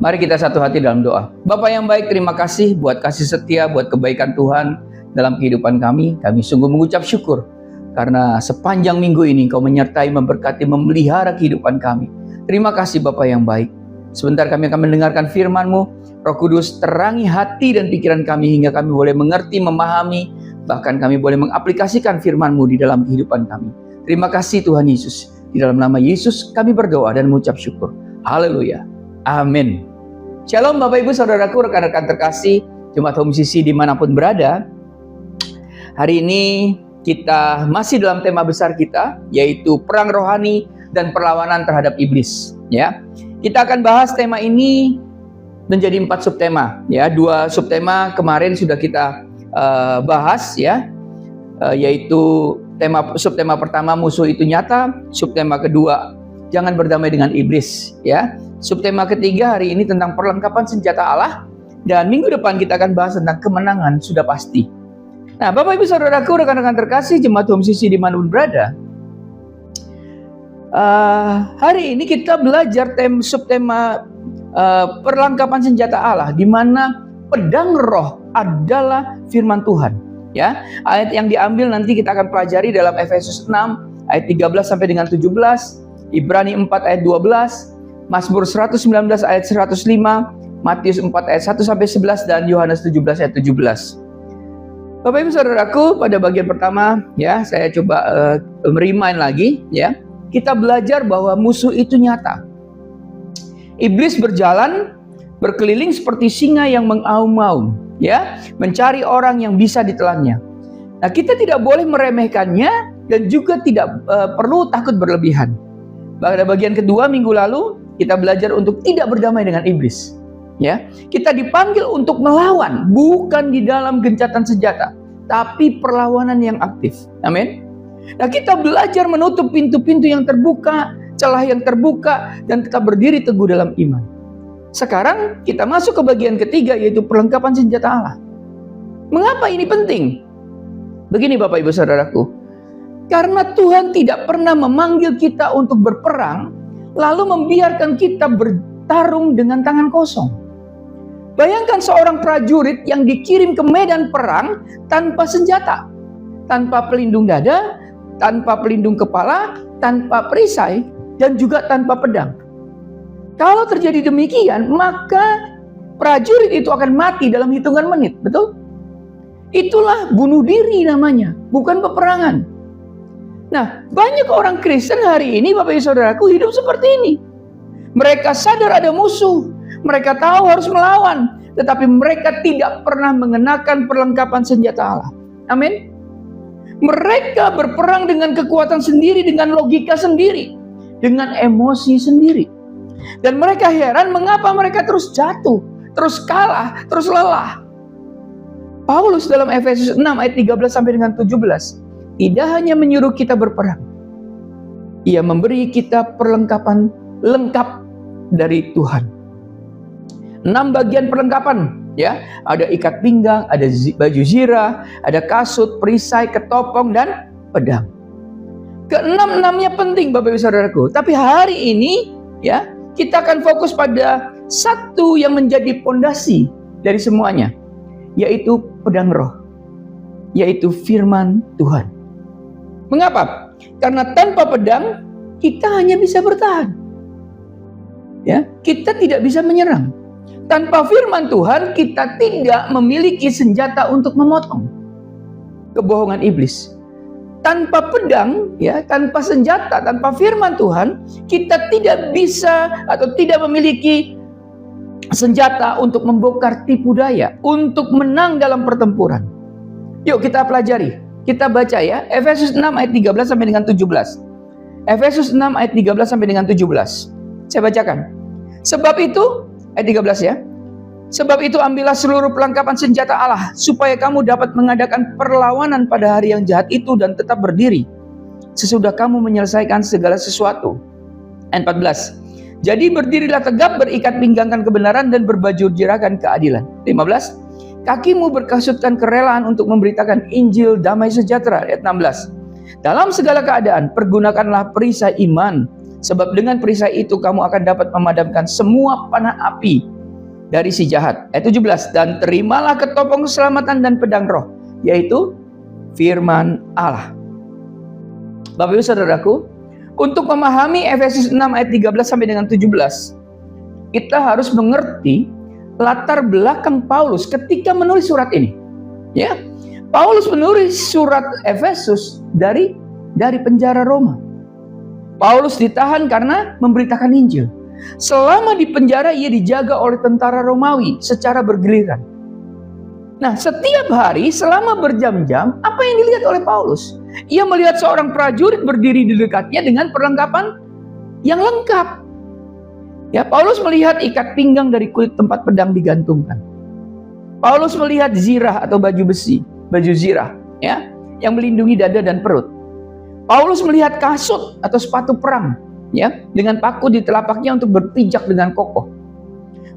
Mari kita satu hati dalam doa. Bapa yang baik, terima kasih buat kasih setia, buat kebaikan Tuhan dalam kehidupan kami. Kami sungguh mengucap syukur karena sepanjang minggu ini Engkau menyertai, memberkati, memelihara kehidupan kami. Terima kasih Bapa yang baik. Sebentar kami akan mendengarkan firman-Mu. Roh Kudus, terangi hati dan pikiran kami hingga kami boleh mengerti, memahami, bahkan kami boleh mengaplikasikan firman-Mu di dalam kehidupan kami. Terima kasih Tuhan Yesus. Di dalam nama Yesus kami berdoa dan mengucap syukur. Haleluya. Amin. Shalom Bapak Ibu Saudaraku, rekan-rekan terkasih, Jemaat Home CC dimanapun berada. Hari ini kita masih dalam tema besar kita, yaitu perang rohani dan perlawanan terhadap iblis. Ya, kita akan bahas tema ini menjadi 4 subtema. Ya, 2 subtema kemarin sudah kita bahas, ya, yaitu subtema pertama musuh itu nyata, subtema kedua jangan berdamai dengan iblis. Ya, subtema ketiga hari ini tentang perlengkapan senjata Allah, dan minggu depan kita akan bahas tentang kemenangan sudah pasti. Nah, Bapak Ibu Saudaraku, rekan-rekan terkasih, Jemaat Home CC dimanapun berada, hari ini kita belajar subtema perlengkapan senjata Allah, di mana pedang roh adalah firman Tuhan. Ya, ayat yang diambil nanti kita akan pelajari dalam Efesus 6 ayat 13 sampai dengan 17, Ibrani 4 ayat 12, Mazmur 119 ayat 105, Matius 4 ayat 1 sampai 11, dan Yohanes 17 ayat 17. Bapak Ibu Saudaraku, pada bagian pertama, ya, saya coba remind lagi, ya. Kita belajar bahwa musuh itu nyata. Iblis berkeliling seperti singa yang mengaum-aum, ya, mencari orang yang bisa ditelannya. Nah, kita tidak boleh meremehkannya dan juga tidak perlu takut berlebihan. Pada bagian kedua minggu lalu kita belajar untuk tidak berdamai dengan iblis. Ya, kita dipanggil untuk melawan, bukan di dalam gencatan senjata, tapi perlawanan yang aktif. Amin. Nah, kita belajar menutup pintu-pintu yang terbuka, celah yang terbuka, dan tetap berdiri teguh dalam iman. Sekarang kita masuk ke bagian ketiga, yaitu perlengkapan senjata Allah. Mengapa ini penting? Begini Bapak Ibu Saudaraku, karena Tuhan tidak pernah memanggil kita untuk berperang lalu membiarkan kita bertarung dengan tangan kosong. Bayangkan seorang prajurit yang dikirim ke medan perang tanpa senjata, tanpa pelindung dada, tanpa pelindung kepala, tanpa perisai, dan juga tanpa pedang. Kalau terjadi demikian, maka prajurit itu akan mati dalam hitungan menit, betul? Itulah bunuh diri namanya, bukan peperangan. Nah, banyak orang Kristen hari ini, Bapak Ibu Saudaraku, hidup seperti ini. Mereka sadar ada musuh, mereka tahu harus melawan, tetapi mereka tidak pernah mengenakan perlengkapan senjata Allah. Amin. Mereka berperang dengan kekuatan sendiri, dengan logika sendiri, dengan emosi sendiri. Dan mereka heran mengapa mereka terus jatuh, terus kalah, terus lelah. Paulus dalam Efesus 6 ayat 13 sampai dengan 17 tidak hanya menyuruh kita berperang, ia memberi kita perlengkapan lengkap dari Tuhan. 6 bagian perlengkapan, ya. Ada ikat pinggang, ada baju zirah, ada kasut, perisai, ketopong, dan pedang. Keenam-enamnya penting Bapak Ibu Saudaraku. Tapi hari ini, ya, kita akan fokus pada satu yang menjadi pondasi dari semuanya, yaitu pedang roh, yaitu firman Tuhan. Mengapa? Karena tanpa pedang kita hanya bisa bertahan. Ya, kita tidak bisa menyerang. Tanpa firman Tuhan kita tidak memiliki senjata untuk memotong kebohongan iblis. Tanpa pedang, ya, tanpa senjata, tanpa firman Tuhan, kita tidak bisa atau tidak memiliki senjata untuk membongkar tipu daya, untuk menang dalam pertempuran. Yuk kita pelajari. Kita baca, ya, Efesus 6 ayat 13 sampai dengan 17. Efesus 6 ayat 13 sampai dengan 17. Saya bacakan. Sebab itu, ayat 13 ya. Sebab itu ambillah seluruh perlengkapan senjata Allah, supaya kamu dapat mengadakan perlawanan pada hari yang jahat itu dan tetap berdiri sesudah kamu menyelesaikan segala sesuatu. Ayat 14. Jadi berdirilah tegap, berikat pinggangkan kebenaran dan berbaju jiragan keadilan. 15. Kakimu berkasutkan kerelaan untuk memberitakan Injil damai sejahtera. Ayat 16. Dalam segala keadaan pergunakanlah perisai iman, sebab dengan perisai itu kamu akan dapat memadamkan semua panah api dari si jahat. Ayat 17, dan terimalah ketopong keselamatan dan pedang roh, yaitu firman Allah. Bapak Ibu Saudaraku, untuk memahami Efesus 6 ayat 13 sampai dengan 17, kita harus mengerti latar belakang Paulus ketika menulis surat ini. Ya, Paulus menulis surat Efesus dari penjara Roma. Paulus ditahan karena memberitakan Injil. Selama di penjara ia dijaga oleh tentara Romawi secara bergiliran. Nah, setiap hari selama berjam-jam, apa yang dilihat oleh Paulus? Ia melihat seorang prajurit berdiri di dekatnya dengan perlengkapan yang lengkap. Ya, Paulus melihat ikat pinggang dari kulit tempat pedang digantungkan. Paulus melihat zirah atau baju besi, baju zirah, ya, yang melindungi dada dan perut. Paulus melihat kasut atau sepatu perang, ya, dengan paku di telapaknya untuk berpijak dengan kokoh.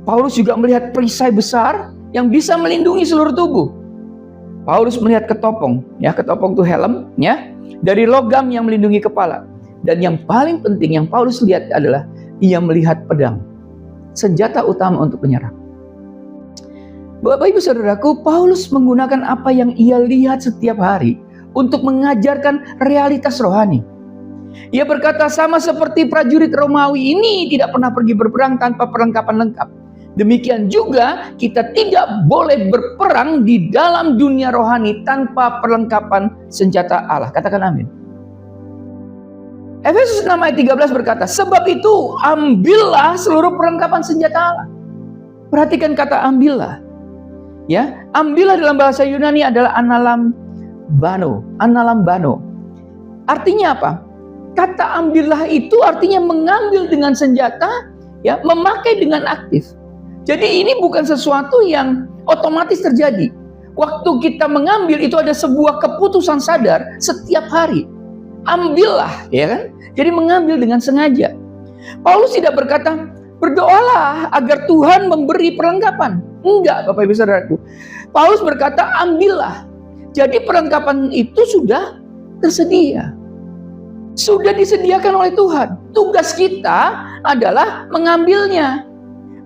Paulus juga melihat perisai besar yang bisa melindungi seluruh tubuh. Paulus melihat ketopong, ya, ketopong itu helm, ya, dari logam yang melindungi kepala. Dan yang paling penting yang Paulus lihat adalah ia melihat pedang, senjata utama untuk menyerang. Bapak Ibu Saudaraku, Paulus menggunakan apa yang ia lihat setiap hari untuk mengajarkan realitas rohani. Ia berkata, sama seperti prajurit Romawi ini tidak pernah pergi berperang tanpa perlengkapan lengkap. Demikian juga kita tidak boleh berperang di dalam dunia rohani tanpa perlengkapan senjata Allah. Katakan amin. Efesus 6 ayat 13 berkata, sebab itu ambillah seluruh perlengkapan senjata Allah. Perhatikan kata ambillah. Ya, ambillah dalam bahasa Yunani adalah analambano. Artinya apa? Kata ambillah itu artinya mengambil dengan senjata, ya, memakai dengan aktif. Jadi ini bukan sesuatu yang otomatis terjadi. Waktu kita mengambil itu ada sebuah keputusan sadar setiap hari. Ambillah, ya kan? Jadi mengambil dengan sengaja. Paulus tidak berkata, berdoalah agar Tuhan memberi perlengkapan. Enggak, Bapak Ibu Saudaraku. Paulus berkata, ambillah. Jadi perlengkapan itu sudah tersedia. Sudah disediakan oleh Tuhan. Tugas kita adalah mengambilnya,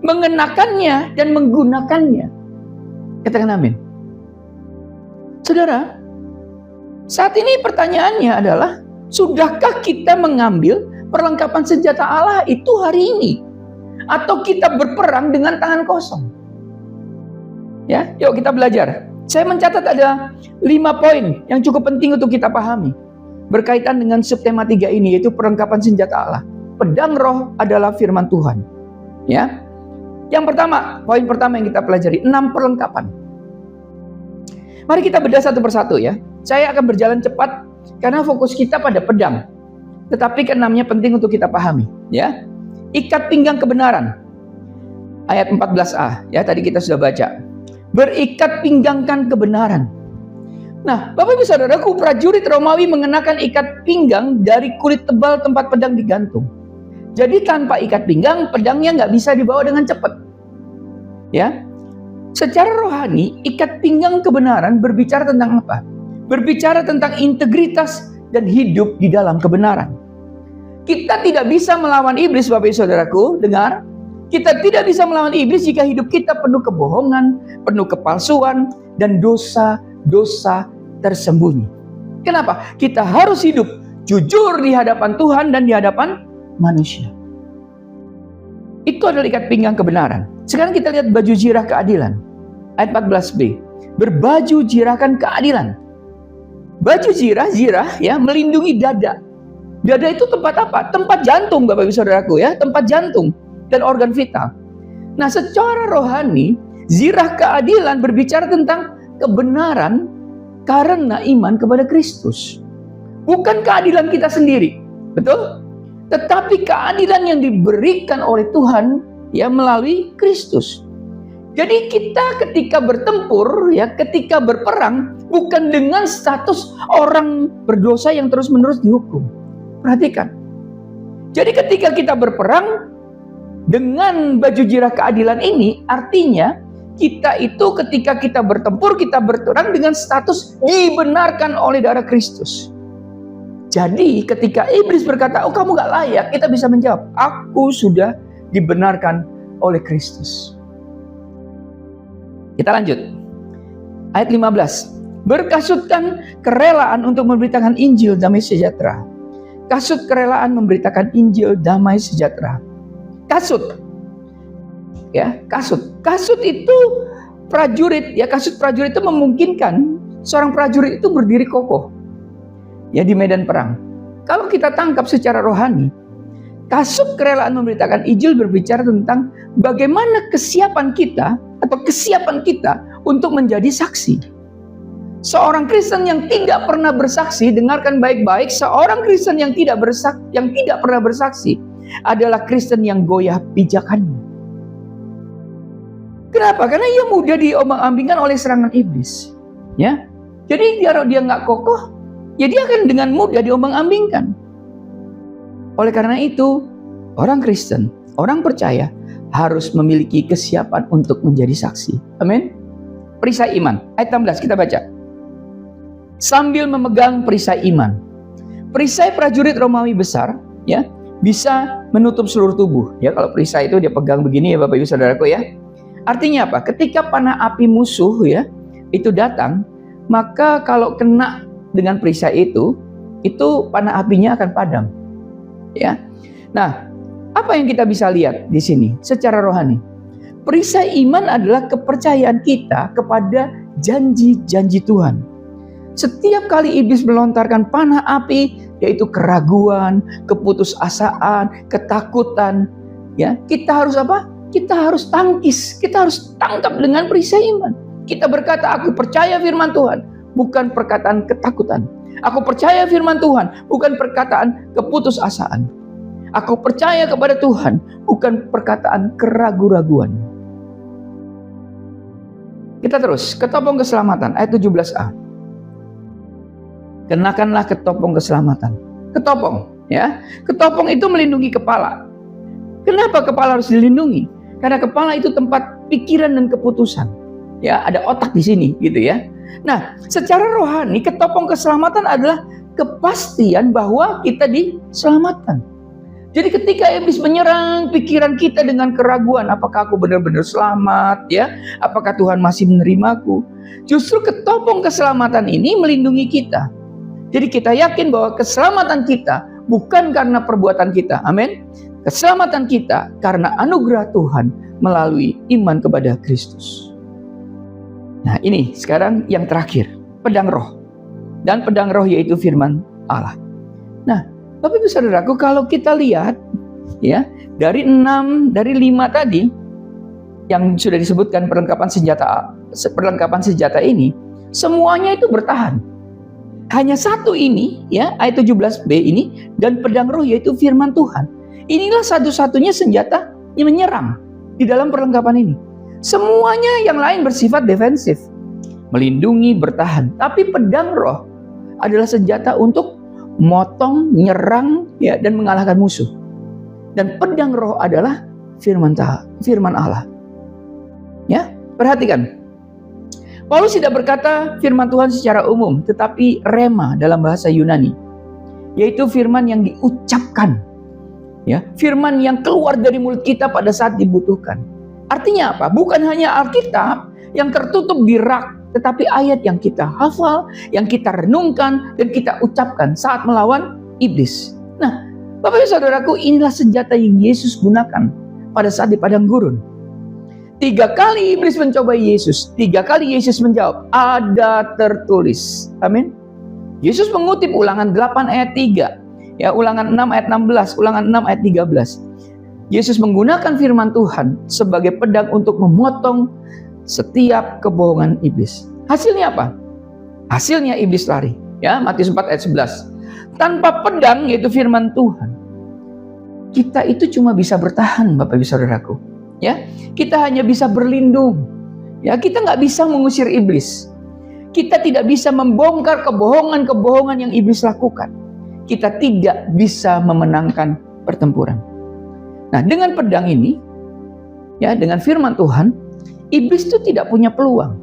mengenakannya, dan menggunakannya. Katakan amin. Saudara, saat ini pertanyaannya adalah, sudahkah kita mengambil perlengkapan senjata Allah itu hari ini? Atau kita berperang dengan tangan kosong? Ya, yuk kita belajar. Saya mencatat ada 5 poin yang cukup penting untuk kita pahami berkaitan dengan subtema 3 ini, yaitu perlengkapan senjata Allah. Pedang roh adalah firman Tuhan. Ya. Yang pertama, poin pertama yang kita pelajari, 6 perlengkapan. Mari kita bedah satu persatu ya. Saya akan berjalan cepat karena fokus kita pada pedang. Tetapi keenamnya penting untuk kita pahami, ya. Ikat pinggang kebenaran. Ayat 14a, ya, tadi kita sudah baca. Berikat pinggangkan kebenaran. Nah, Bapak Ibu Saudaraku, prajurit Romawi mengenakan ikat pinggang dari kulit tebal tempat pedang digantung. Jadi tanpa ikat pinggang, pedangnya nggak bisa dibawa dengan cepat. Ya, secara rohani, ikat pinggang kebenaran berbicara tentang apa? Berbicara tentang integritas dan hidup di dalam kebenaran. Kita tidak bisa melawan iblis, Bapak Ibu Saudaraku, dengar. Kita tidak bisa melawan iblis jika hidup kita penuh kebohongan, penuh kepalsuan, dan dosa-dosa tersembunyi. Kenapa? Kita harus hidup jujur di hadapan Tuhan dan di hadapan manusia. Itu adalah ikat pinggang kebenaran. Sekarang kita lihat baju zirah keadilan. Ayat 14b. Berbaju zirahkan keadilan. Baju zirah ya, melindungi dada. Dada itu tempat apa? Tempat jantung, Bapak Ibu Saudaraku, ya, tempat jantung dan organ vital. Nah, secara rohani, zirah keadilan berbicara tentang kebenaran karena iman kepada Kristus. Bukan keadilan kita sendiri, betul? Tetapi keadilan yang diberikan oleh Tuhan, ya, melalui Kristus. Jadi kita ketika bertempur, ya, ketika berperang, bukan dengan status orang berdosa yang terus-menerus dihukum. Perhatikan. Jadi ketika kita berperang dengan baju zirah keadilan ini, artinya kita itu ketika kita bertempur, kita berperang dengan status dibenarkan oleh darah Kristus. Jadi ketika iblis berkata, oh kamu gak layak, kita bisa menjawab, aku sudah dibenarkan oleh Kristus. Kita lanjut. Ayat 15. Berkasutkan kerelaan untuk memberitakan Injil damai sejahtera. Kasut kerelaan memberitakan Injil damai sejahtera. Kasut. Ya, kasut. Kasut itu prajurit, ya, kasut prajurit itu memungkinkan seorang prajurit itu berdiri kokoh. Ya, di medan perang. Kalau kita tangkap secara rohani, kasut kerelaan memberitakan Injil berbicara tentang bagaimana kesiapan kita atau kesiapan kita untuk menjadi saksi. Seorang Kristen yang tidak pernah bersaksi, dengarkan baik-baik, seorang Kristen yang tidak pernah bersaksi adalah Kristen yang goyah pijakannya. Kenapa? Karena ia mudah diombang-ambingkan oleh serangan iblis. Ya, jadi kalau dia nggak kokoh, ya dia akan dengan mudah diombang-ambingkan. Oleh karena itu, orang Kristen, orang percaya harus memiliki kesiapan untuk menjadi saksi. Amin. Perisai iman, ayat 16 kita baca. Sambil memegang perisai iman. Perisai prajurit Romawi besar, ya, bisa menutup seluruh tubuh. Ya, kalau perisai itu dia pegang begini ya Bapak Ibu Saudaraku ya. Artinya apa? Ketika panah api musuh ya itu datang, maka kalau kena dengan perisai itu panah apinya akan padam. Ya. Nah, apa yang kita bisa lihat di sini secara rohani? Perisai iman adalah kepercayaan kita kepada janji-janji Tuhan. Setiap kali iblis melontarkan panah api, yaitu keraguan, keputusasaan, ketakutan, ya, kita harus apa? Kita harus tangkis, kita harus tangkap dengan perisai iman. Kita berkata, aku percaya firman Tuhan, bukan perkataan ketakutan. Aku percaya firman Tuhan, bukan perkataan keputusasaan. Aku percaya kepada Tuhan, bukan perkataan keraguan-raguan. Kita terus, ketopong keselamatan, ayat 17a. Kenakanlah ketopong keselamatan. Ketopong, ya. Ketopong itu melindungi kepala. Kenapa kepala harus dilindungi? Karena kepala itu tempat pikiran dan keputusan. Ya, ada otak di sini, gitu ya. Nah, secara rohani ketopong keselamatan adalah kepastian bahwa kita diselamatkan. Jadi ketika iblis menyerang pikiran kita dengan keraguan, apakah aku benar-benar selamat, ya? Apakah Tuhan masih menerimaku? Justru ketopong keselamatan ini melindungi kita. Jadi kita yakin bahwa keselamatan kita bukan karena perbuatan kita. Amin. Keselamatan kita karena anugerah Tuhan melalui iman kepada Kristus. Nah, ini sekarang yang terakhir, pedang roh. Dan pedang roh yaitu firman Allah. Nah, Bapak Ibu Saudaraku, kalau kita lihat ya, dari 5 tadi yang sudah disebutkan perlengkapan senjata ini, semuanya itu bertahan. Hanya satu ini, ya, ayat 17b ini, dan pedang roh yaitu firman Tuhan. Inilah satu-satunya senjata yang menyerang di dalam perlengkapan ini. Semuanya yang lain bersifat defensif, melindungi, bertahan. Tapi pedang roh adalah senjata untuk motong, nyerang, ya, dan mengalahkan musuh. Dan pedang roh adalah firman Allah. Ya, perhatikan. Paulus tidak berkata firman Tuhan secara umum, tetapi rema dalam bahasa Yunani, yaitu firman yang diucapkan, ya, firman yang keluar dari mulut kita pada saat dibutuhkan. Artinya apa? Bukan hanya Alkitab yang tertutup di rak, tetapi ayat yang kita hafal, yang kita renungkan, dan kita ucapkan saat melawan iblis. Nah, Bapak Ibu Saudaraku, inilah senjata yang Yesus gunakan pada saat di padang gurun. 3 kali iblis mencoba Yesus. 3 kali Yesus menjawab, ada tertulis. Amin. Yesus mengutip Ulangan 8 ayat 3. Ya, Ulangan 6 ayat 16, Ulangan 6 ayat 13. Yesus menggunakan firman Tuhan sebagai pedang untuk memotong setiap kebohongan iblis. Hasilnya apa? Hasilnya iblis lari. Ya, Matius 4 ayat 11. Tanpa pedang, yaitu firman Tuhan, kita itu cuma bisa bertahan, Bapak Ibu Saudaraku. Ya, kita hanya bisa berlindung. Ya, kita nggak bisa mengusir iblis. Kita tidak bisa membongkar kebohongan-kebohongan yang iblis lakukan. Kita tidak bisa memenangkan pertempuran. Nah, dengan pedang ini, ya, dengan firman Tuhan, iblis itu tidak punya peluang.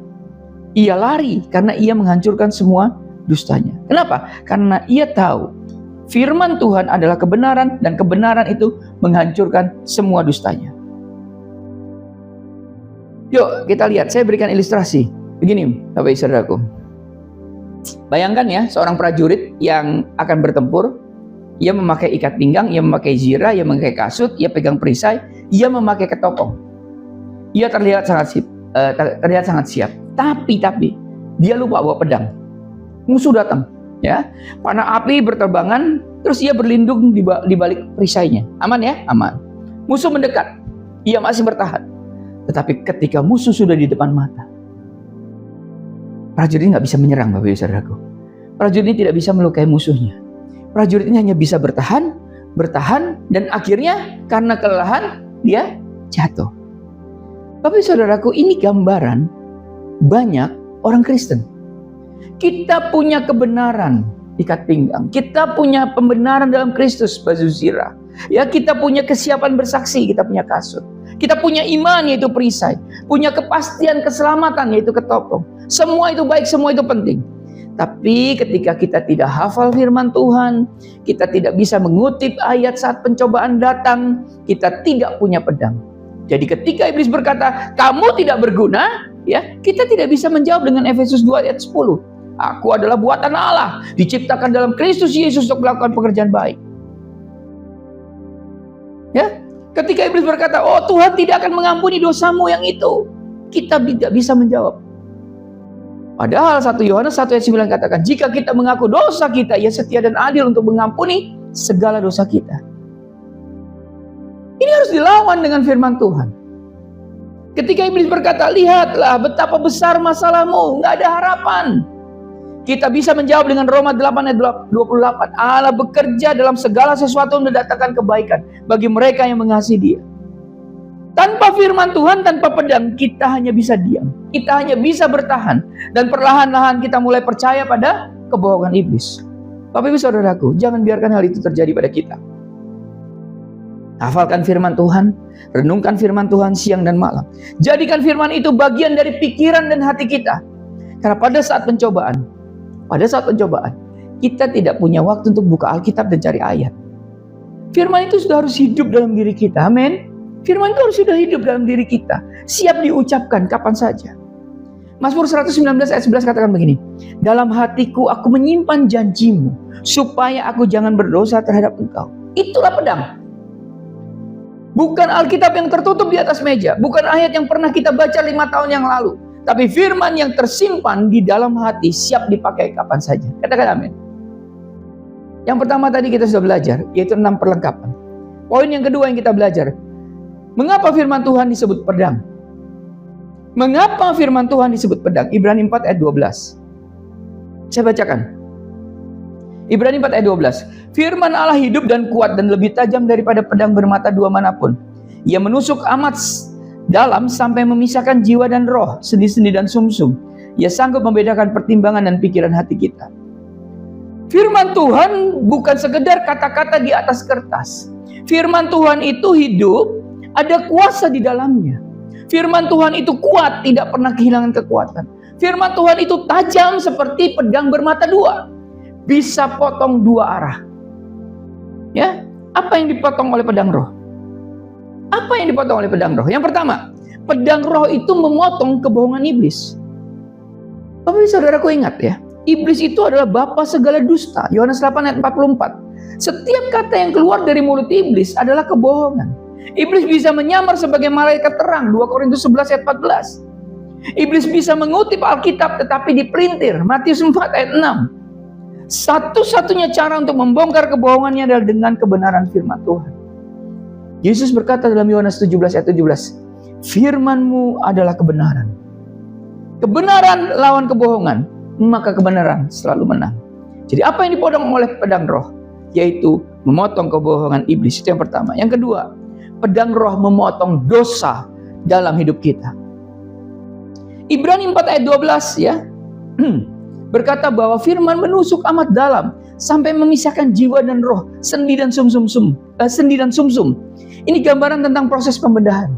Ia lari karena ia menghancurkan semua dustanya. Kenapa? Karena ia tahu firman Tuhan adalah kebenaran, dan kebenaran itu menghancurkan semua dustanya. Yuk kita lihat, saya berikan ilustrasi. Begini Bapak Ibu Saudaraku. Bayangkan ya, seorang prajurit yang akan bertempur, ia memakai ikat pinggang, ia memakai zirah, ia memakai kasut, ia pegang perisai, ia memakai ketopong. Ia terlihat sangat siap. Tapi dia lupa bawa pedang. Musuh datang, ya. Panah api berterbangan, terus ia berlindung di balik perisainya. Aman ya? Aman. Musuh mendekat, ia masih bertahan. Tetapi ketika musuh sudah di depan mata, prajurit ini nggak bisa menyerang, Bapak Ibu Saudaraku. Prajurit ini tidak bisa melukai musuhnya. Prajurit ini hanya bisa bertahan, dan akhirnya karena kelelahan dia jatuh. Bapak Ibu Saudaraku, ini gambaran banyak orang Kristen. Kita punya kebenaran, ikat pinggang. Kita punya pembenaran dalam Kristus, baju zirah. Ya, kita punya kesiapan bersaksi, kita punya kasut. Kita punya iman, yaitu perisai. Punya kepastian keselamatan, yaitu ketopong. Semua itu baik, semua itu penting. Tapi ketika kita tidak hafal firman Tuhan, kita tidak bisa mengutip ayat saat pencobaan datang, kita tidak punya pedang. Jadi ketika iblis berkata, kamu tidak berguna, ya, kita tidak bisa menjawab dengan Efesus 2 ayat 10. Aku adalah buatan Allah, diciptakan dalam Kristus Yesus untuk melakukan pekerjaan baik. Ya, ketika iblis berkata, oh Tuhan tidak akan mengampuni dosamu yang itu, kita tidak bisa menjawab. Padahal 1 Yohanes 1 ayat 9 katakan, jika kita mengaku dosa kita, ia setia dan adil untuk mengampuni segala dosa kita. Ini harus dilawan dengan firman Tuhan. Ketika iblis berkata, lihatlah betapa besar masalahmu, nggak ada harapan. Kita bisa menjawab dengan Roma 8 ayat 28. Allah bekerja dalam segala sesuatu mendatangkan kebaikan bagi mereka yang mengasihi Dia. Tanpa firman Tuhan, tanpa pedang, kita hanya bisa diam. Kita hanya bisa bertahan. Dan perlahan-lahan kita mulai percaya pada kebohongan iblis. Bapak Ibu Saudaraku, jangan biarkan hal itu terjadi pada kita. Hafalkan firman Tuhan, renungkan firman Tuhan siang dan malam. Jadikan firman itu bagian dari pikiran dan hati kita. Karena pada saat pencobaan, kita tidak punya waktu untuk buka Alkitab dan cari ayat. Firman itu sudah harus hidup dalam diri kita, amin. Firman itu harus sudah hidup dalam diri kita, siap diucapkan kapan saja. Mazmur 119 ayat 11 katakan begini, dalam hatiku aku menyimpan janjimu, supaya aku jangan berdosa terhadap engkau. Itulah pedang. Bukan Alkitab yang tertutup di atas meja, bukan ayat yang pernah kita baca 5 tahun yang lalu, tapi firman yang tersimpan di dalam hati, siap dipakai kapan saja. Katakan amin. Yang pertama tadi kita sudah belajar, yaitu 6 perlengkapan. Poin yang kedua yang kita belajar, mengapa firman Tuhan disebut pedang? Mengapa firman Tuhan disebut pedang? Ibrani 4 ayat 12. Saya bacakan. Ibrani 4 ayat 12. Firman Allah hidup dan kuat dan lebih tajam daripada pedang bermata dua manapun. Ia menusuk amat dalam sampai memisahkan jiwa dan roh, sendi-sendi dan sumsum. Ia sanggup membedakan pertimbangan dan pikiran hati kita. Firman Tuhan bukan sekedar kata-kata di atas kertas. Firman Tuhan itu hidup, ada kuasa di dalamnya. Firman Tuhan itu kuat, tidak pernah kehilangan kekuatan. Firman Tuhan itu tajam seperti pedang bermata dua. Bisa potong dua arah. Ya, apa yang dipotong oleh pedang roh? Apa yang dipotong oleh pedang roh? Yang pertama, pedang roh itu memotong kebohongan iblis. Bapak Saudaraku ingat ya, iblis itu adalah bapa segala dusta. Yohanes 8 ayat 44. Setiap kata yang keluar dari mulut iblis adalah kebohongan. Iblis bisa menyamar sebagai malaikat terang, 2 Korintus 11 ayat 14. Iblis bisa mengutip Alkitab tetapi dipelintir, Matius 4 ayat 6. Satu-satunya cara untuk membongkar kebohongannya adalah dengan kebenaran firman Tuhan. Yesus berkata dalam Yohanes 17 ayat 17, firman-Mu adalah kebenaran. Kebenaran lawan kebohongan, maka kebenaran selalu menang. Jadi apa yang dipotong oleh pedang roh? Yaitu memotong kebohongan iblis. Itu yang pertama. Yang kedua, pedang roh memotong dosa dalam hidup kita. Ibrani 4 ayat 12 ya. Berkata bahwa firman menusuk amat dalam sampai memisahkan jiwa dan roh, sendi dan sumsum. Ini gambaran tentang proses pembedahan.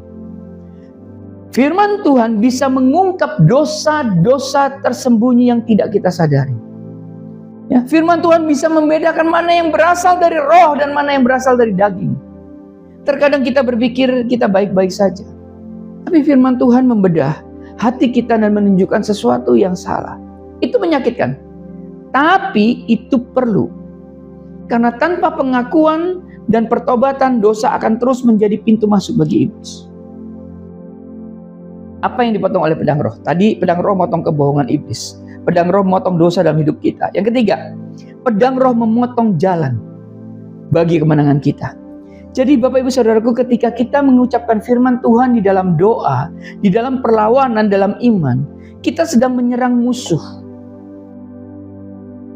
Firman Tuhan bisa mengungkap dosa-dosa tersembunyi yang tidak kita sadari. Ya, firman Tuhan bisa membedakan mana yang berasal dari roh dan mana yang berasal dari daging. Terkadang kita berpikir kita baik-baik saja. Tapi firman Tuhan membedah hati kita dan menunjukkan sesuatu yang salah. Itu menyakitkan. Tapi itu perlu. Karena tanpa pengakuan dan pertobatan, dosa akan terus menjadi pintu masuk bagi iblis. Apa yang dipotong oleh pedang roh? Tadi pedang roh memotong kebohongan iblis. Pedang roh memotong dosa dalam hidup kita. Yang ketiga, pedang roh memotong jalan bagi kemenangan kita. Jadi Bapak Ibu Saudaraku, ketika kita mengucapkan firman Tuhan di dalam doa, di dalam perlawanan, dalam iman, kita sedang menyerang musuh.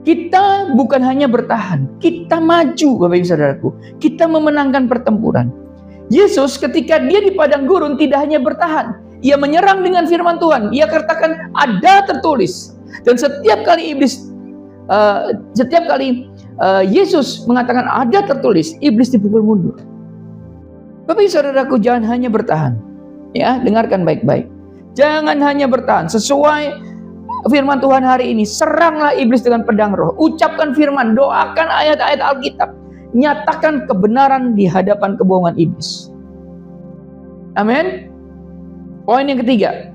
Kita bukan hanya bertahan, kita maju Bapak Ibu Saudaraku. Kita memenangkan pertempuran. Yesus ketika dia di padang gurun tidak hanya bertahan, ia menyerang dengan firman Tuhan. Ia katakan ada tertulis. Dan setiap kali Yesus mengatakan ada tertulis, iblis dipukul mundur. Bapak Ibu Saudaraku, jangan hanya bertahan. Ya, dengarkan baik-baik. Jangan hanya bertahan sesuai firman Tuhan hari ini. Seranglah iblis dengan pedang roh. Ucapkan firman, doakan ayat-ayat Alkitab. Nyatakan kebenaran di hadapan kebohongan iblis. Amin. Poin yang ketiga.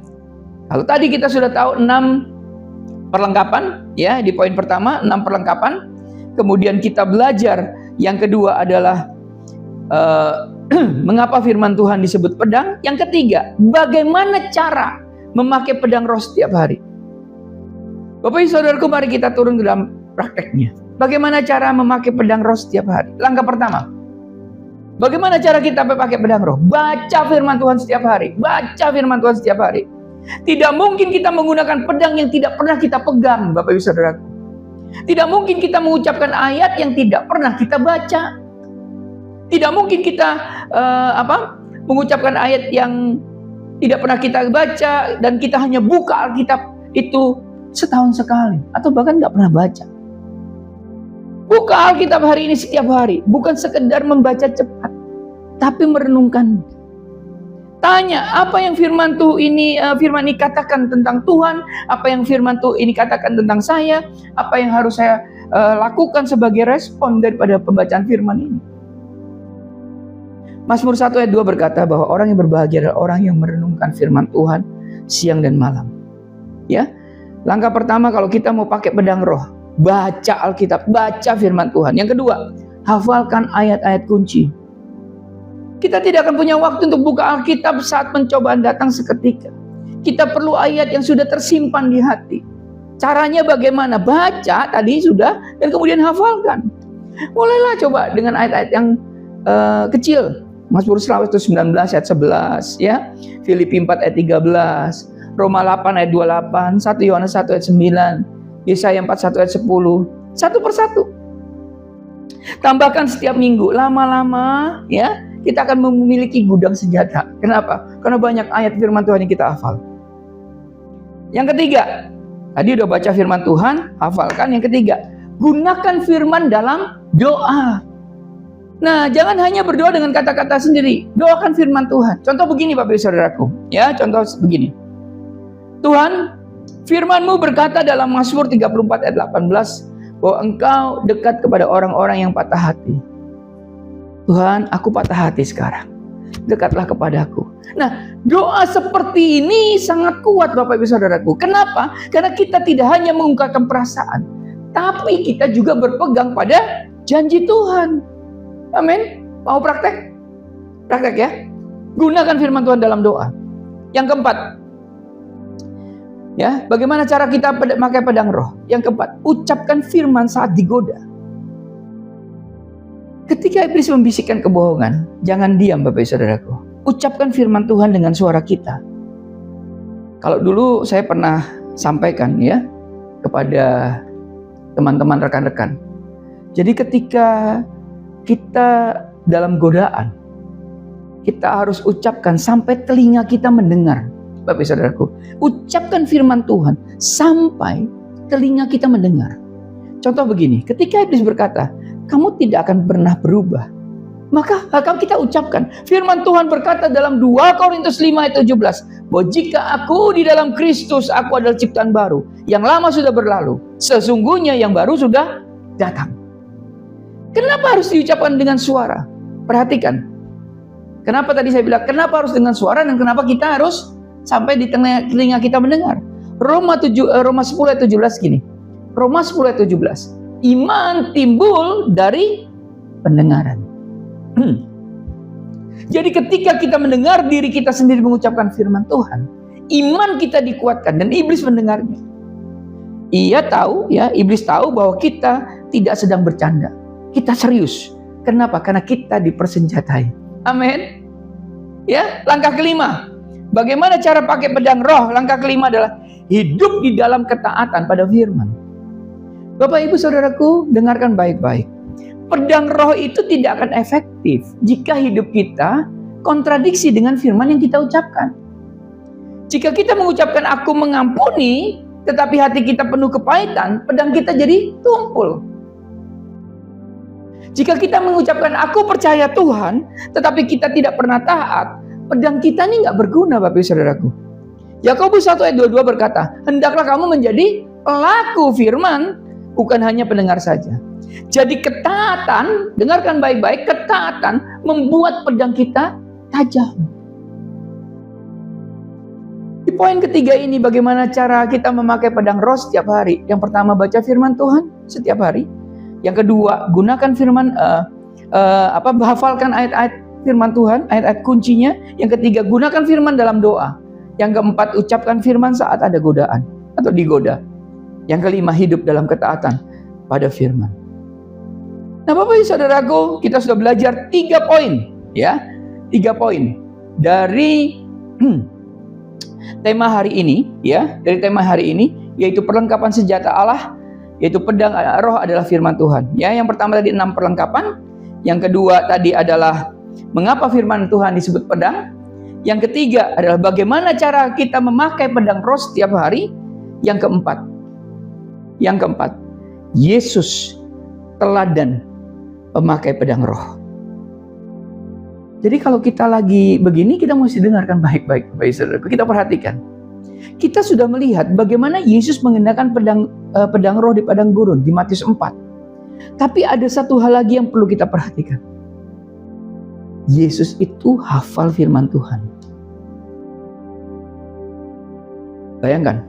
Kalau tadi kita sudah tahu 6 perlengkapan, ya, di poin pertama 6 perlengkapan. Kemudian kita belajar yang kedua adalah mengapa firman Tuhan disebut pedang. Yang ketiga, bagaimana cara memakai pedang roh setiap hari. Bapak Ibu Saudaraku, mari kita turun ke dalam prakteknya. Bagaimana cara memakai pedang roh setiap hari? Langkah pertama, bagaimana cara kita pakai pedang roh? Baca firman Tuhan setiap hari. Baca firman Tuhan setiap hari. Tidak mungkin kita menggunakan pedang yang tidak pernah kita pegang, Bapak Ibu Saudaraku. Tidak mungkin kita mengucapkan ayat yang tidak pernah kita baca. Tidak mungkin kita mengucapkan ayat yang tidak pernah kita baca dan kita hanya buka Alkitab itu setahun sekali atau bahkan nggak pernah baca. Buka Alkitab hari ini setiap hari, bukan sekedar membaca cepat, tapi merenungkan. Tanya, apa yang firman ini katakan tentang Tuhan? Apa yang firman ini katakan tentang saya? Apa yang harus saya lakukan sebagai respon daripada pembacaan firman ini? Mazmur 1 ayat 2 berkata bahwa orang yang berbahagia adalah orang yang merenungkan firman Tuhan siang dan malam. Ya, langkah pertama kalau kita mau pakai pedang roh, baca Alkitab, baca firman Tuhan. Yang kedua, hafalkan ayat-ayat kunci. Kita tidak akan punya waktu untuk buka Alkitab saat pencobaan datang seketika. Kita perlu ayat yang sudah tersimpan di hati. Caranya bagaimana? Baca tadi sudah, dan kemudian hafalkan. Mulailah coba dengan ayat-ayat yang kecil. Mazmur 119 ayat 11, ya. Filipi 4 ayat 13, Roma 8 ayat 28, 1 Yohanes 1 ayat 9, Yesaya 41 ayat 10, satu persatu. Tambahkan setiap minggu, lama-lama ya, kita akan memiliki gudang senjata. Kenapa? Karena banyak ayat firman Tuhan yang kita hafal. Yang ketiga, tadi udah baca firman Tuhan, hafalkan. Yang ketiga, gunakan firman dalam doa. Nah, jangan hanya berdoa dengan kata-kata sendiri. Doakan firman Tuhan. Contoh begini Bapak Ibu Saudaraku. Ya, contoh begini. Tuhan, firman-Mu berkata dalam Mazmur 34 ayat 18 bahwa Engkau dekat kepada orang-orang yang patah hati. Tuhan, aku patah hati sekarang. Dekatlah kepadaku. Nah, doa seperti ini sangat kuat Bapak Ibu Saudaraku. Kenapa? Karena kita tidak hanya mengungkapkan perasaan, tapi kita juga berpegang pada janji Tuhan. Amin. Mau praktek? Praktek ya. Gunakan firman Tuhan dalam doa. Yang keempat, ya, bagaimana cara kita memakai pedang roh? Yang keempat, ucapkan firman saat digoda. Ketika iblis membisikkan kebohongan, jangan diam Bapak Ibu Saudaraku. Ucapkan firman Tuhan dengan suara kita. Kalau dulu saya pernah sampaikan ya kepada teman-teman rekan-rekan. Jadi ketika kita dalam godaan, kita harus ucapkan sampai telinga kita mendengar. Bapak Saudaraku, ucapkan firman Tuhan sampai telinga kita mendengar. Contoh begini, ketika iblis berkata, kamu tidak akan pernah berubah, maka akan kita ucapkan. Firman Tuhan berkata dalam 2 Korintus 5 ayat 17, bahwa jika aku di dalam Kristus, aku adalah ciptaan baru. Yang lama sudah berlalu, sesungguhnya yang baru sudah datang. Kenapa harus diucapkan dengan suara? Perhatikan. Kenapa tadi saya bilang, kenapa harus dengan suara dan kenapa kita harus sampai di telinga kita mendengar? Roma 10 ayat 17 gini. Roma 10 ayat 17. Iman timbul dari pendengaran. Jadi ketika kita mendengar diri kita sendiri mengucapkan firman Tuhan, iman kita dikuatkan dan iblis mendengarnya. Ia tahu, ya, iblis tahu bahwa kita tidak sedang bercanda. Kita serius. Kenapa? Karena kita dipersenjatai. Amin. Ya, langkah kelima. Bagaimana cara pakai pedang roh? Langkah kelima adalah hidup di dalam ketaatan pada firman. Bapak Ibu Saudaraku, dengarkan baik-baik. Pedang roh itu tidak akan efektif jika hidup kita kontradiksi dengan firman yang kita ucapkan. Jika kita mengucapkan aku mengampuni, tetapi hati kita penuh kepahitan, pedang kita jadi tumpul. Jika kita mengucapkan aku percaya Tuhan, tetapi kita tidak pernah taat, pedang kita ini nggak berguna, Bapak Ibu Saudaraku. Yakobus 1 ayat 22 berkata, hendaklah kamu menjadi pelaku firman, bukan hanya pendengar saja. Jadi ketaatan, dengarkan baik-baik, ketaatan membuat pedang kita tajam. Di poin ketiga ini, bagaimana cara kita memakai pedang roh setiap hari? Yang pertama, baca firman Tuhan setiap hari. Yang kedua, gunakan firman, hafalkan ayat-ayat firman Tuhan, ayat-ayat kuncinya. Yang ketiga, gunakan firman dalam doa. Yang keempat, ucapkan firman saat ada godaan atau digoda. Yang kelima, hidup dalam ketaatan pada firman. Nah, Bapak Ibu Saudaraku, kita sudah belajar 3 poin, ya, 3 poin dari tema hari ini, ya, dari tema hari ini, yaitu perlengkapan senjata Allah, yaitu pedang roh adalah firman Tuhan. Ya, yang pertama tadi 6 perlengkapan, yang kedua tadi adalah mengapa firman Tuhan disebut pedang, yang ketiga adalah bagaimana cara kita memakai pedang roh setiap hari, yang keempat, Yesus teladan pemakai pedang roh. Jadi kalau kita lagi begini, kita mesti dengarkan baik-baik, Bapak Ibu Saudaraku. Kita perhatikan. Kita sudah melihat bagaimana Yesus mengenakan pedang roh di padang gurun di Matius 4. Tapi ada satu hal lagi yang perlu kita perhatikan. Yesus itu hafal firman Tuhan. Bayangkan,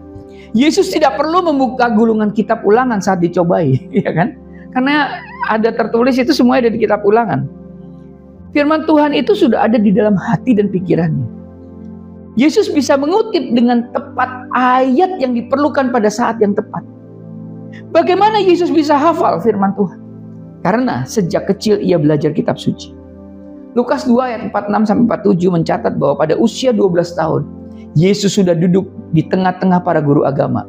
Yesus tidak perlu membuka gulungan kitab Ulangan saat dicobai, ya kan? Karena ada tertulis itu semua ada di kitab Ulangan. Firman Tuhan itu sudah ada di dalam hati dan pikirannya. Yesus bisa mengutip dengan tepat ayat yang diperlukan pada saat yang tepat. Bagaimana Yesus bisa hafal firman Tuhan? Karena sejak kecil ia belajar kitab suci. Lukas 2 ayat 46-47 mencatat bahwa pada usia 12 tahun, Yesus sudah duduk di tengah-tengah para guru agama.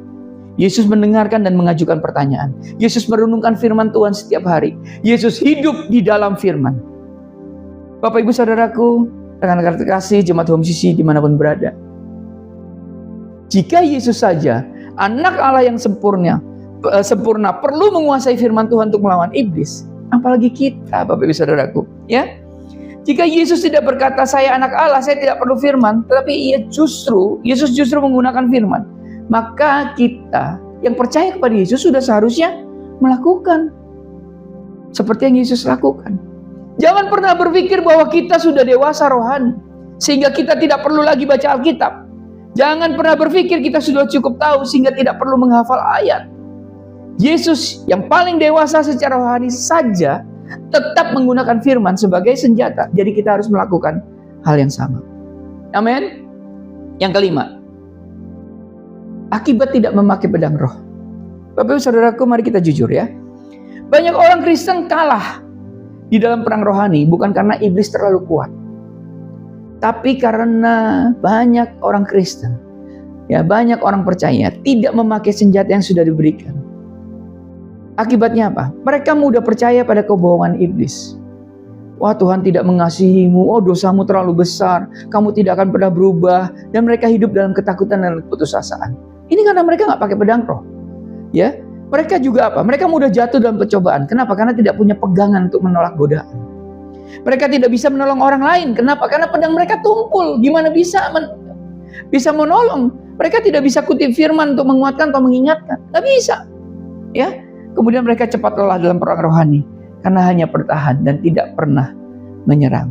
Yesus mendengarkan dan mengajukan pertanyaan. Yesus merenungkan firman Tuhan setiap hari. Yesus hidup di dalam firman. Bapak Ibu Saudaraku, rekan-rekan terkasih, jemaat Home CC dimanapun berada. Jika Yesus saja, anak Allah yang sempurna, perlu menguasai firman Tuhan untuk melawan iblis, apalagi kita, Bapak Ibu Saudaraku, ya? Jika Yesus tidak berkata, saya anak Allah, saya tidak perlu firman, tetapi Yesus justru menggunakan firman, maka kita yang percaya kepada Yesus sudah seharusnya melakukan seperti yang Yesus lakukan. Jangan pernah berpikir bahwa kita sudah dewasa rohani, sehingga kita tidak perlu lagi baca Alkitab. Jangan pernah berpikir kita sudah cukup tahu, sehingga tidak perlu menghafal ayat. Yesus yang paling dewasa secara rohani saja tetap menggunakan firman sebagai senjata. Jadi kita harus melakukan hal yang sama. Amin. Yang kelima, akibat tidak memakai pedang roh. Bapak Ibu Saudaraku, mari kita jujur ya. Banyak orang Kristen kalah di dalam perang rohani bukan karena iblis terlalu kuat, tapi karena banyak orang Kristen, ya, banyak orang percaya tidak memakai senjata yang sudah diberikan. Akibatnya apa? Mereka mudah percaya pada kebohongan iblis. Wah, Tuhan tidak mengasihimu, oh dosamu terlalu besar, kamu tidak akan pernah berubah, dan mereka hidup dalam ketakutan dan putusasaan. Ini karena mereka nggak pakai pedang roh, ya. Mereka juga apa? Mereka mudah jatuh dalam pencobaan. Kenapa? Karena tidak punya pegangan untuk menolak godaan. Mereka tidak bisa menolong orang lain. Kenapa? Karena pedang mereka tumpul. Gimana bisa menolong? Mereka tidak bisa kutip firman untuk menguatkan atau mengingatkan. Tidak bisa. Ya. Kemudian mereka cepat lelah dalam perang rohani karena hanya bertahan dan tidak pernah menyerang.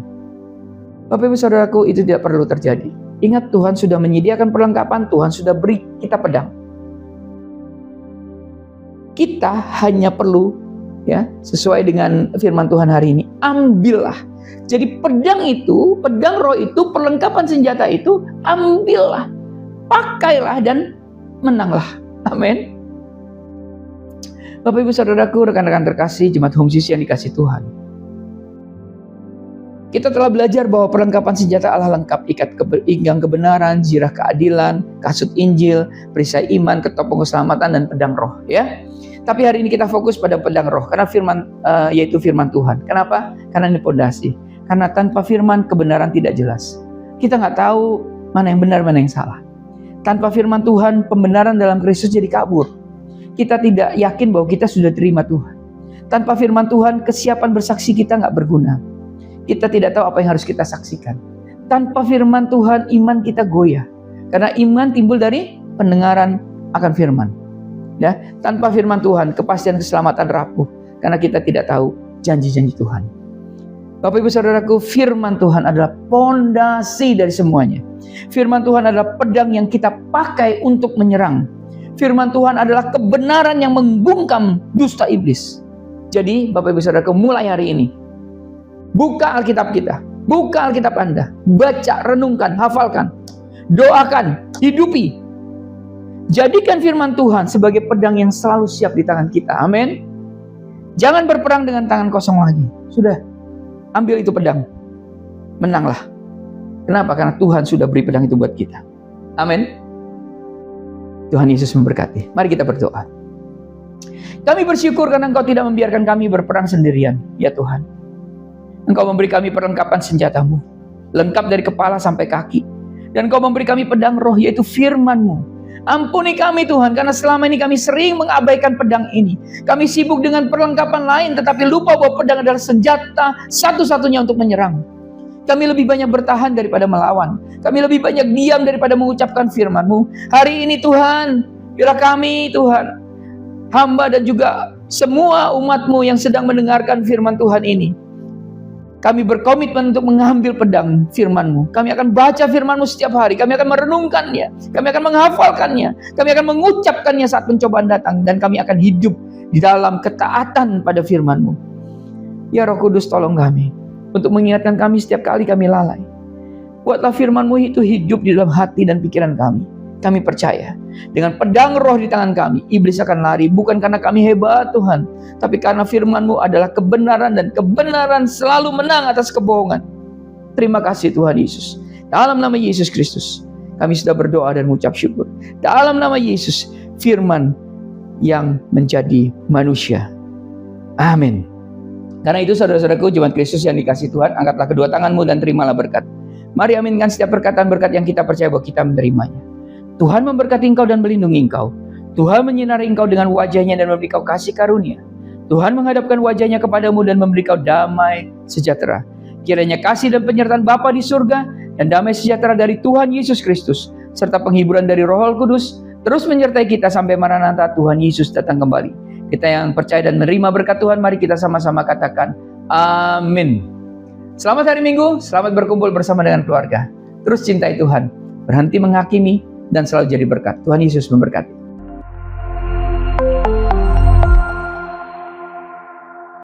Bapak Ibu Saudaraku, itu tidak perlu terjadi. Ingat, Tuhan sudah menyediakan perlengkapan, Tuhan sudah beri kita pedang. Kita hanya perlu, ya, sesuai dengan firman Tuhan hari ini, ambillah. Jadi pedang itu, pedang roh itu, perlengkapan senjata itu, ambillah, pakailah dan menanglah. Amin. Bapak Ibu Saudaraku, rekan-rekan terkasih, jemaat Homsis yang dikasih Tuhan. Kita telah belajar bahwa perlengkapan senjata Allah lengkap: ikat pinggang kebenaran, zirah keadilan, kasut Injil, perisai iman, ketopong keselamatan, dan pedang roh. Ya. Tapi hari ini kita fokus pada pedang roh, karena yaitu firman Tuhan. Kenapa? Karena ini pondasi. Karena tanpa firman, kebenaran tidak jelas. Kita nggak tahu mana yang benar, mana yang salah. Tanpa firman Tuhan, pembenaran dalam Kristus jadi kabur. Kita tidak yakin bahwa kita sudah terima Tuhan. Tanpa firman Tuhan, kesiapan bersaksi kita nggak berguna. Kita tidak tahu apa yang harus kita saksikan. Tanpa firman Tuhan, iman kita goyah. Karena iman timbul dari pendengaran akan firman. Ya, tanpa firman Tuhan, kepastian keselamatan rapuh. Karena kita tidak tahu janji-janji Tuhan. Bapak Ibu Saudaraku, firman Tuhan adalah pondasi dari semuanya. Firman Tuhan adalah pedang yang kita pakai untuk menyerang. Firman Tuhan adalah kebenaran yang membungkam dusta iblis. Jadi, Bapak Ibu Saudaraku, mulai hari ini, buka Alkitab kita, buka Alkitab Anda, baca, renungkan, hafalkan, doakan, hidupi. Jadikan firman Tuhan sebagai pedang yang selalu siap di tangan kita. Amin. Jangan berperang dengan tangan kosong lagi. Sudah, ambil itu pedang. Menanglah. Kenapa? Karena Tuhan sudah beri pedang itu buat kita. Amin. Tuhan Yesus memberkati. Mari kita berdoa. Kami bersyukur karena Engkau tidak membiarkan kami berperang sendirian. Ya Tuhan, Engkau memberi kami perlengkapan senjata-Mu, lengkap dari kepala sampai kaki. Dan Engkau memberi kami pedang roh, yaitu firman-Mu. Ampuni kami Tuhan, karena selama ini kami sering mengabaikan pedang ini. Kami sibuk dengan perlengkapan lain, tetapi lupa bahwa pedang adalah senjata satu-satunya untuk menyerang. Kami lebih banyak bertahan daripada melawan. Kami lebih banyak diam daripada mengucapkan firman-Mu. Hari ini Tuhan, biarlah kami Tuhan, hamba dan juga semua umat-Mu yang sedang mendengarkan firman Tuhan ini, kami berkomitmen untuk mengambil pedang firman-Mu. Kami akan baca firman-Mu setiap hari. Kami akan merenungkannya. Kami akan menghafalkannya. Kami akan mengucapkannya saat pencobaan datang. Dan kami akan hidup di dalam ketaatan pada firman-Mu. Ya Roh Kudus, tolong kami untuk mengingatkan kami setiap kali kami lalai. Buatlah firman-Mu itu hidup di dalam hati dan pikiran kami. Kami percaya dengan pedang roh di tangan kami, iblis akan lari. Bukan karena kami hebat Tuhan, tapi karena firman-Mu adalah kebenaran, dan kebenaran selalu menang atas kebohongan. Terima kasih Tuhan Yesus. Dalam nama Yesus Kristus, kami sudah berdoa dan mengucap syukur. Dalam nama Yesus, firman yang menjadi manusia. Amin. Karena itu saudara-saudaraku, jemaat Kristus yang dikasih Tuhan, angkatlah kedua tanganmu dan terimalah berkat. Mari aminkan setiap perkataan berkat yang kita percaya bahwa kita menerimanya. Tuhan memberkati engkau dan melindungi engkau. Tuhan menyinari engkau dengan wajahnya dan memberi kau kasih karunia. Tuhan menghadapkan wajahnya kepadamu dan memberi kau damai sejahtera. Kiranya kasih dan penyertaan Bapa di surga dan damai sejahtera dari Tuhan Yesus Kristus serta penghiburan dari Roh Kudus terus menyertai kita sampai Maranatha, Tuhan Yesus datang kembali. Kita yang percaya dan menerima berkat Tuhan, mari kita sama-sama katakan amin. Selamat hari Minggu, selamat berkumpul bersama dengan keluarga. Terus cintai Tuhan, berhenti menghakimi, dan selalu jadi berkat. Tuhan Yesus memberkati.